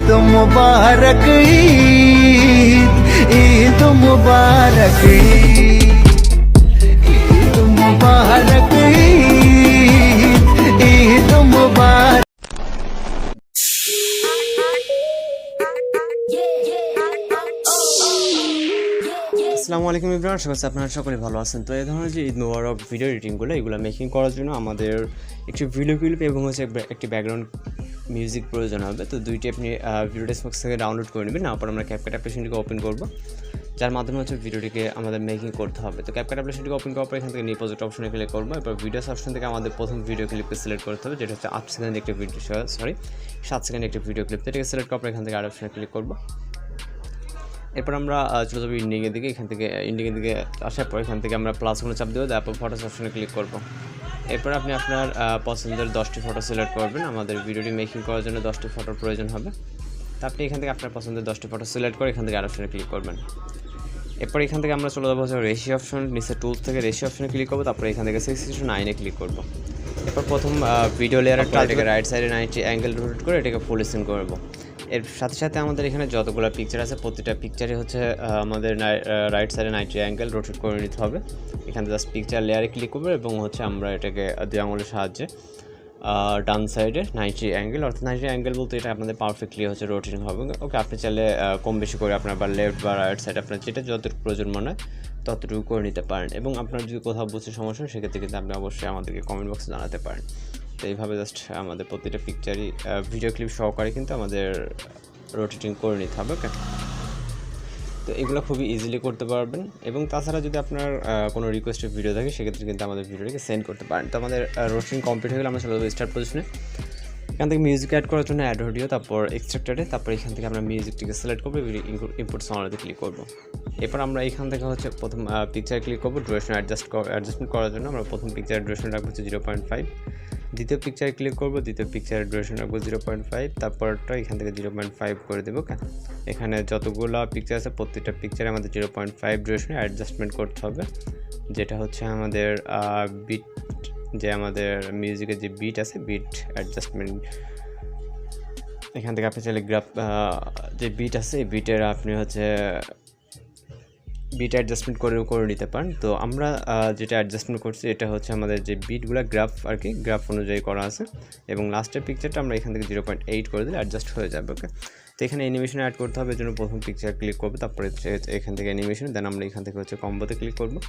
मुबारक ईद मुबारक ईद मुबारक ईद मुबारक। আসসালামু আলাইকুম এভরিওয়ান, আশা করছি আপনারা সকলে ভালো আছেন। তো এই ধরনের যে ঈদ মুবারক ভিডিও এডিটিংগুলো এগুলো মেকিং করার জন্য আমাদের একটি ভিডিও ক্লিপ এবং হচ্ছে একটি ব্যাকগ্রাউন্ড মিউজিক প্রয়োজন হবে। তো দুইটি আপনি ভিডিও ডেস্কবক্স থেকে ডাউনলোড করে নেবেন। তারপর আমরা CapCut অ্যাপ্লিকেশনটিকে ওপেন করব, যার মাধ্যমে হচ্ছে ভিডিওটিকে আমাদের মেকিং করতে হবে। তো CapCut অ্যাপ্লিকেশনটিকে ওপেন করার পর এখান থেকে নিউ প্রজেক্ট অপশনে ক্লিক করবো। এরপর ভিডিওস অপশন থেকে আমাদের প্রথম ভিডিও ক্লিপকে সিলেক্ট করতে হবে, যেটা হচ্ছে 8 সেকেন্ড একটি ভিডিও 7 সেকেন্ড একটি ভিডিও ক্লিপ। এটাকে সিলেক্ট করার পর এখান থেকে আর অপশনে ক্লিক করবো। এরপর আমরা চলে যাবো ইন্ডিংয়ের দিকে। এখান থেকে ইন্ডিংয়ের দিকে আসার পর এখান থেকে আমরা প্লাসগুলো চাপ দেবো, তারপর ফটোস অপশনে ক্লিক করব। এরপর আপনি আপনার পছন্দের 10টি ফটো সিলেক্ট করবেন। আমাদের ভিডিওটি মেকিং করার জন্য 10টি ফটোর প্রয়োজন হবে। তো আপনি এখান থেকে আপনার পছন্দের 10টি ফটো সিলেক্ট করে এখান থেকে আর অপশনে ক্লিক করবেন। এরপর এখান থেকে আমরা চলে যাবো হচ্ছে রেশিও অপশন, নিচে টুলস থেকে রেশিও অপশনে ক্লিক করবো। তারপর এখান থেকে 6:9 ক্লিক করবো। এরপর প্রথম ভিডিও লেয়ারের এটাকে রাইট সাইডে 90 অ্যাঙ্গেল রোটেট করে এটাকে ফুল স্ক্রিন করবো। এর সাথে সাথে আমাদের এখানে যতগুলো পিকচার আছে প্রতিটা পিকচারে হচ্ছে আমাদের রাইট সাইডে 90 অ্যাঙ্গেল রোটেট করে নিতে হবে। এখানে জাস্ট পিকচার লেয়ারে ক্লিক করবো এবং হচ্ছে আমরা এটাকে 2 আঙুলের সাহায্যে ডান সাইডে 90 অ্যাঙ্গেল, অর্থাৎ 90 অ্যাঙ্গেল বলতে এটা আপনাদের পারফেক্টলি হচ্ছে রোটেটিং হবে। ওকে, আপনি চাইলে কম বেশি করে আপনার বা লেফট বা রাইট সাইড আপনার যেটা যতটুকু প্রয়োজন মনে হয় ততটুকু করে নিতে পারেন। এবং আপনার যদি কোথাও বুঝতে সমস্যা সেক্ষেত্রে কিন্তু আপনি অবশ্যই আমাদেরকে কমেন্ট বক্সে জানাতে পারেন। তো এইভাবে জাস্ট আমাদের প্রতিটা পিকচারই ভিডিও ক্লিপ সহকারে কিন্তু আমাদের রোটেটিং করে নিতে হবে। ওকে, তো এগুলো খুবই ইজিলি করতে পারবেন। এবং তাছাড়া যদি আপনার কোনো রিকোয়েস্টের ভিডিও থাকে সেক্ষেত্রে কিন্তু আমাদের ভিডিওটিকে সেন্ড করতে পারেন। তো আমাদের রোটেটিং কমপ্লিট হয়ে গেলে আমরা চলে যাবো স্টার্ট পজিশনে। এখান থেকে মিউজিক অ্যাড করার জন্য অ্যাড অডিও, তারপর এক্সট্রাক্টেডে, তারপর এখান থেকে আমরা মিউজিকটিকে সিলেক্ট করবো, ইম্পোর্ট সাউন্ডে ক্লিক করবো। এরপর আমরা এখান থেকে হচ্ছে প্রথম পিকচার ক্লিক করবো। ডুরেশন অ্যাডজাস্টমেন্ট করার জন্য আমরা প্রথম পিকচারের ডুরেশন রাখবো হচ্ছে 0.5। দ্বিতীয় পিকচারে ক্লিক করবো, দ্বিতীয় পিকচারের ডুরেশন রাখবো 0.5, তারপরটা এখান থেকে 0.5 করে দেবো। এখানে যতগুলো পিকচার আছে প্রত্যেকটা পিকচারে আমাদের 0.5 ডুরেশনে অ্যাডজাস্টমেন্ট করতে হবে, যেটা হচ্ছে আমাদের বিট, যে আমাদের মিউজিকের যে বিট আছে বিট অ্যাডজাস্টমেন্ট। এখান থেকে আপনি চাইলে গ্রাফ যে বিট আছে এই বিটের আপনি হচ্ছে বিট অ্যাডজাস্টমেন্ট করে নিতে পারেন। তো আমরা যেটা অ্যাডজাস্টমেন্ট করছি এটা হচ্ছে আমাদের যে বিটগুলো গ্রাফ আর কি গ্রাফ অনুযায়ী করা আছে। এবং লাস্টের পিকচারটা আমরা এখান থেকে 0.8 করে দিলে অ্যাডজাস্ট হয়ে যাবে। ওকে, তো এখানে অ্যানিমেশন অ্যাড করতে হবে, এর জন্য প্রথম পিকচার ক্লিক করবো, তারপরে এখান থেকে অ্যানিমেশন, দেন আমরা এখান থেকে হচ্ছে কম্বোতে ক্লিক করবো।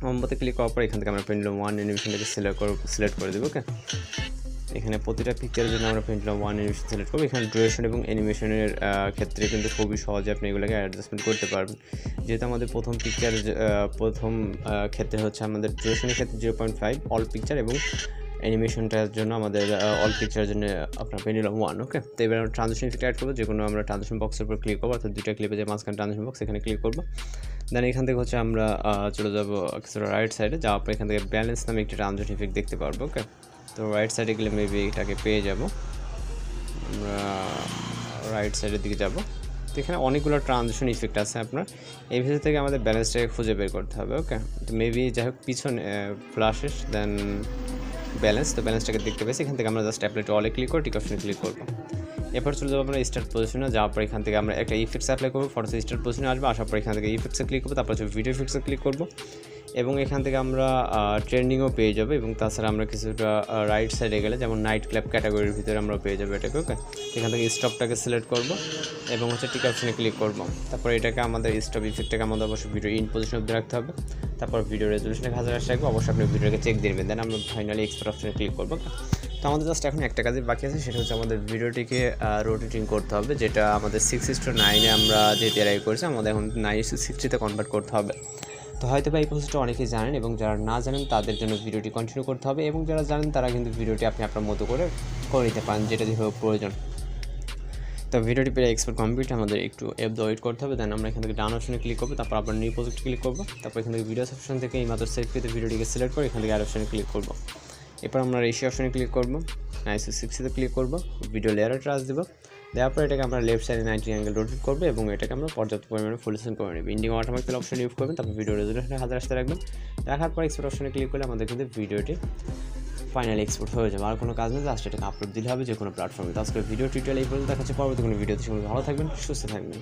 কম্বোতে ক্লিক করার পর এখান থেকে আমরা পেন্ডুলাম 1 অ্যানিমেশনটাকে সিলেক্ট করে দেবো। ওকে, এখানে প্রতিটা পিকচারের জন্য আমরা পেন্ডুলাম 1 অ্যানিমেশন সিলেক্ট করবো। এখানে ডুরেশন এবং অ্যানিমেশনের ক্ষেত্রে কিন্তু খুবই সহজে আপনি এগুলোকে অ্যাডজাস্টমেন্ট করতে পারবেন। যেহেতু আমাদের প্রথম পিকচার প্রথম ক্ষেত্রে হচ্ছে আমাদের ডুরেশনের ক্ষেত্রে 0.5 অল পিকচার, এবং অ্যানিমেশনটার জন্য আমাদের অল পিকচারের জন্য আপনার পেন্ডুলাম 1। ওকে, তো এবার আমরা ট্রানজিশন ইফেক্ট অ্যাড করবো, যে কোনো আমরা ট্রানজিশন বক্সের উপর ক্লিক করবো, অর্থাৎ দুইটা ক্লিপে যে মাঝখানে ট্রানজিশন বক্স এখানে ক্লিক করবো। দেন এখান থেকে হচ্ছে আমরা চলে যাবো কিছুটা রাইট সাইডে, যাওয়ার পর এখান থেকে ব্যালেন্স নামে একটি ট্রানজিশন ইফেক্ট দেখতে পারবো। ওকে, তো রাইট সাইডে গেলে মেবি এটাকে পেয়ে যাব। আমরা রাইট সাইডের দিকে যাব। তো এখানে অনেকগুলো ট্রানজিশন ইফেক্ট আছে আপনার, এই ভিতর থেকে আমাদের ব্যালেন্সটাকে খুঁজে বের করতে হবে। ওকে, তো মেবি যাই হোক পিছনে ফ্ল্যাশেস দেন ব্যালেন্স, তো ব্যালেন্সটাকে দেখতে পেয়েছি। এখান থেকে আমরা জাস্ট অ্যাপ্লাই টু অলে ক্লিক করে টিক অপশনে ক্লিক করবো। এরপর চলে যাবো আমরা স্টার্ট পজিশনে, যাওয়ার পর এখান থেকে আমরা একটা ইফেক্টস অ্যাপ্লাই করবো, ফটোতে স্টার্ট পজিশনে আসবো, আসার পর এখান থেকে ইফেক্টসে ক্লিক করবো, তারপর হচ্ছে ভিডিও ইফেক্টসে ক্লিক করবো। এবং এখান থেকে আমরা ট্রেন্ডিংও পেয়ে যাবো। এবং তাছাড়া আমরা কিছুটা রাইট সাইডে গেলে যেমন নাইট ক্লাব ক্যাটাগরির ভিতরে আমরা পেয়ে যাবো এটাকে। ওকে, এখান থেকে স্টপটাকে সিলেক্ট করবো এবং হচ্ছে টিক অপশনে ক্লিক করবো। তারপর এটাকে আমাদের স্টপ ইফেক্টটাকে আমাদের অবশ্যই ভিডিও ইন পজিশন অবধি রাখতে হবে। তারপর ভিডিও রেজলিউশনটাকে 1080 রাখবো, অবশ্যই আপনি ভিডিওটাকে চেক দিবেন। দেন আমরা ফাইনালি এক্সপোর্ট অপশনে ক্লিক করবো। তো আমাদের জাস্ট এখন একটা কাজই বাকি আছে, সেটা হচ্ছে আমাদের ভিডিওটিকে রোটেটিং করতে হবে, যেটা আমাদের 6:9 আমরা যে টেরাই করেছি আমাদের এখন 9:60 কনভার্ট করতে হবে। তো হয়তো বা এই প্রসেসটা অনেকেই জানেন, এবং যারা না জানেন তাদের জন্য ভিডিওটি কন্টিনিউ করতে হবে, এবং যারা জানেন তারা কিন্তু ভিডিওটি আপনি আপনার মতো করে নিতে পারেন, যেটা যেভাবে প্রয়োজন। তো ভিডিওটি পেয়ে এক্সপোর্ট কমপ্লিট, আমাদের একটু ওয়েট করতে হবে। দেন আমরা এখান থেকে ডান অপশনে ক্লিক করবো, তারপর আবার নিউ প্রজেক্ট ক্লিক করবো, তারপর এখান থেকে ভিডিওস অপশন থেকে এই মাত্র সেলফিতে ভিডিওটিকে সিলেক্ট করে এখান থেকে অ্যাড অপশনে ক্লিক করবো। এরপর আমরা রেশিও অপশনে ক্লিক করবো, 9:60 ক্লিক করবো, ভিডিও লেয়ারে ট্রাস দেবো। দেওয়ার পর এটাকে আমরা লেফট সাইডে 90 অ্যাঙ্গেল রোটেট করবো, এবং এটাকে আমরা পর্যাপ্ত পরিমাণে ফুল স্ক্রিন করে নেব। ইন্ডিং অটোমেটিক্যাল অপশন ইউজ করবেন, তারপর ভিডিও রেজলিউশনে 1080 রাখবেন। রাখার পর এক্সপোর্ট অপশনে ক্লিক করলে আমাদের কিন্তু ভিডিওটি ফাইনালি এক্সপোর্ট হয়ে যাবে। আর কোনো কাজ নেই, জাস্ট এটাকে আপলোড দিলে হবে যে কোনো প্ল্যাটফর্মে। তো আজকে ভিডিও টিউটোরিয়াল এই পর্যন্ত, দেখা হচ্ছে পরবর্তী কোনো ভিডিওতে। সবাই ভালো থাকবেন, সুস্থ থাকবেন।